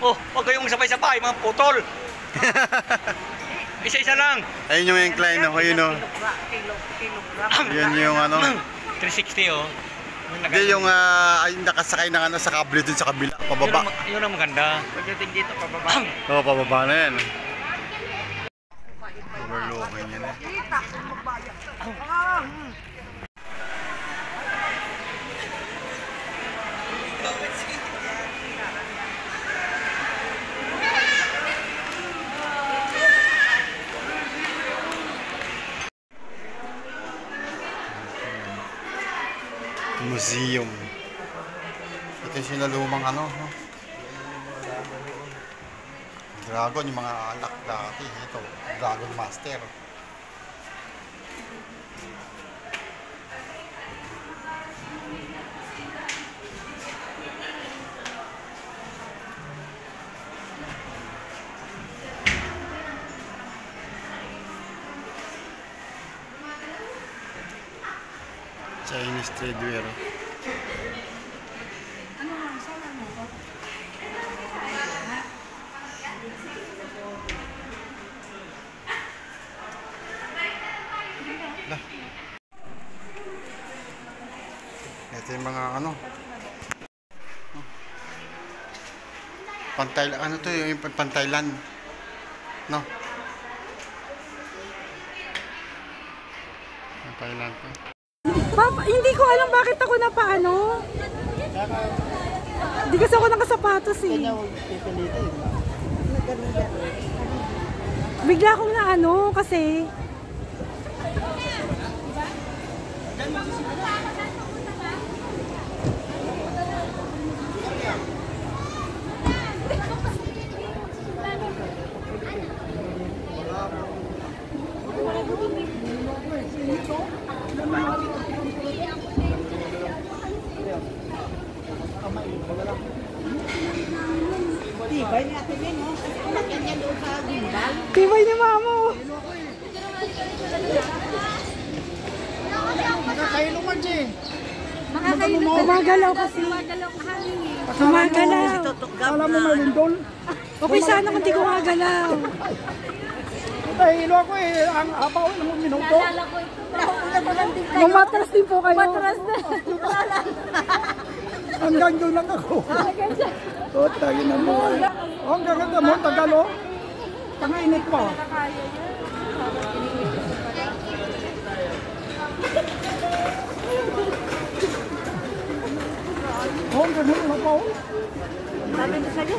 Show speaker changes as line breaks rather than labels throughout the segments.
Oh, huwag kayong sabay-sabay, mga putol. Isa-isa lang.
Ayun yung incline, no? Ayun, no? Yun yung ano?
360, oh.
Hindi yung nakasakay ng ano, sa kable dun sa kabila, pababa.
Yun ang maganda.
Pagdating dito, pababa.
Oo, pababa na yan. Overlooking yan eh. Museum. Ito yung sinalumang ano, no? Dragon, yung mga anak dati. Ito, Dragon Master. Chinese tradeware.
Ano nga, saan mo ba?
Ito yung mga ano. Pantay, ano to yung pantaylan. No? Pantaylan to.
Papa, hindi ko alam bakit ako napaano. Hindi kasi ako nakasapatos eh. Bigla akong na ano kasi.
Tibay ni Ate Ben, no? Laki niya doon sa gimbal.
Tibay ni mama.
Nakakailo man siya.
Gumagalaw kasi. Gumagalaw.
Alam mo may lindol?
Okay sana kung di gumagalaw.
Nahilo ako eh. Ang abaw ng minuto.
Mamatras din po kayo. Mamatras na.
Hanggang doon lang ako. O, tayo na mo. Hanggang ganda mo, Tagalo. Tangainit pa. Hanggang doon lang ako.
Sabi na sa'yo.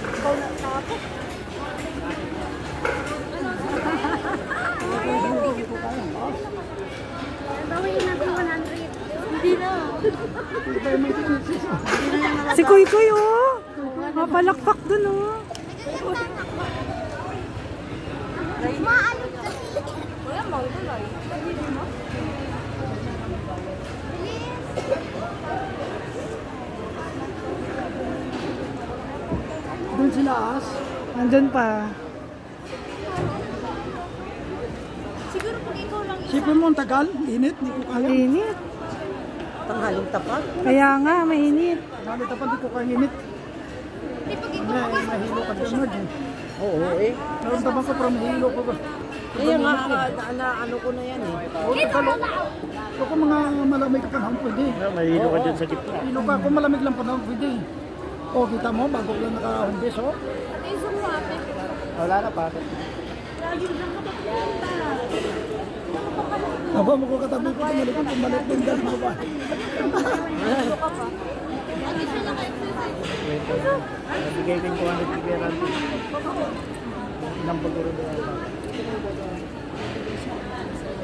Ikaw na tapos. Bawin natin 100. Hindi na. Si Kuy Kuy oh. Mapalakpak dun oh. Maalok kasi. Wala mo, wala.
Doon sila as.
Andun pa.
Siguro pag ikaw lang
Sipin mo ang tagal, init, hindi ko kaya.
Mainit.
Tanghalong tapat.
Kaya nga, mainit.
Tanghalong tapat, hindi ko kaya init.
Hindi pag ikaw
Mahilo ka dyan, Marge. Oo eh. Naramdaman ko pero mahilo ko ba.
Iya nga, ano ko na yan eh.
Oo, tagalo. So kung mga malamig ka panahon, pwede.
Mahilo ka dyan sa gitna.
Hilo ka, kung malamig lang panahon, pwede. O, kita mo, bago lang naka-humbis, o.
Wala na pa.
Aba mo ko katabi ko, tumalikon, tumalik din dyan mo ba?
Nabigay din ko 100 kiberan. Ilang paguro doon ba?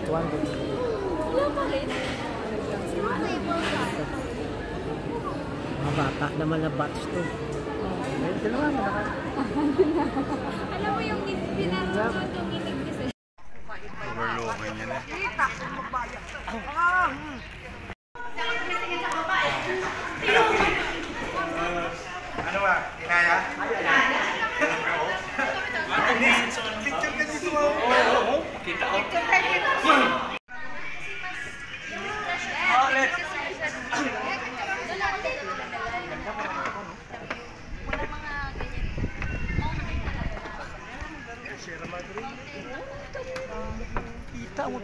200. Mga bata naman na batch to. Ayun sila naman.
alam mo yung pinarunod yung inig kasi.
Overlooking yan eh.
Ano ba? Kinaya? Picture ka dito mo. Oo. Kita ko.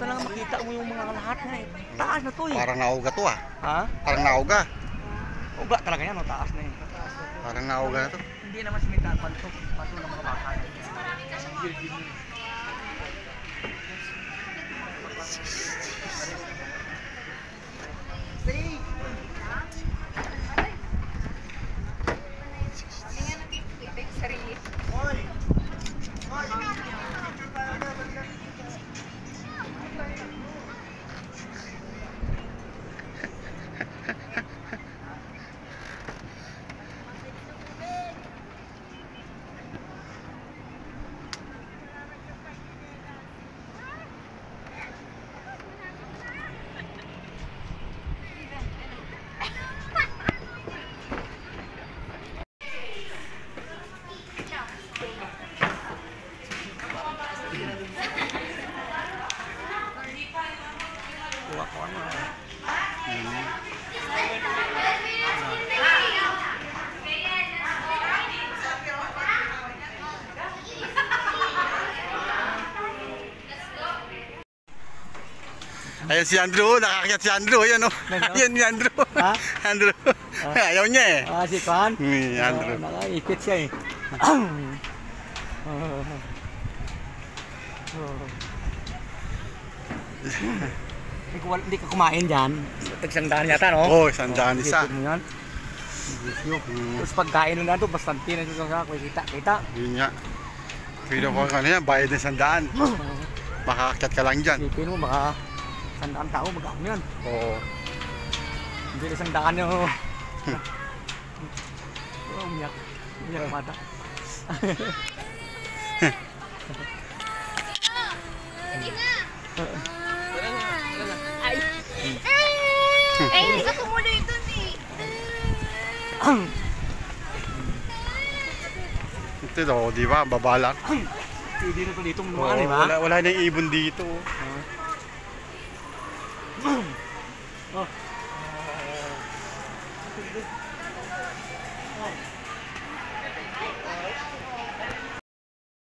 talaga makita mo yung mga lahat na eh. Taas na to eh.
Parang nauga to ah.
Ha?
Parang nauga.
Uga talaga yan, taas na eh.
Parang nauga na to.
Hindi naman simita, panto ng mga baka.
Sarili.
Kuha-kuha na.
Ayan si Andrew, nakakakit si Andrew, ayan oh. Ayan si Andrew.
Ha?
Andrew. Ayaw niya eh.
Si Kwan?
Andrew.
Nakaipit siya eh. Hindi ka kumain dyan. Tagsangdaan yata, no?
Oo, sandaan isa.
Isip mo yan. Tapos pagkain nun na ito, bastante na ito sa kita.
Yun nga. Pero kung ano yan, bayad ng sandaan. Makakakyat ka lang dyan.
Isipin mo, baka sandaan tao, mag-aam yan.
Oo.
Hindi na sandaan yun. Umiyak. Umiyak mata.
Sige na. Ay. Eh, hindi ka tumuloy dun eh.
Ito daw, di ba? Babalak.
Hindi na ito dito
Oo,
mga, di ba?
wala nang ibon dito.
Oh.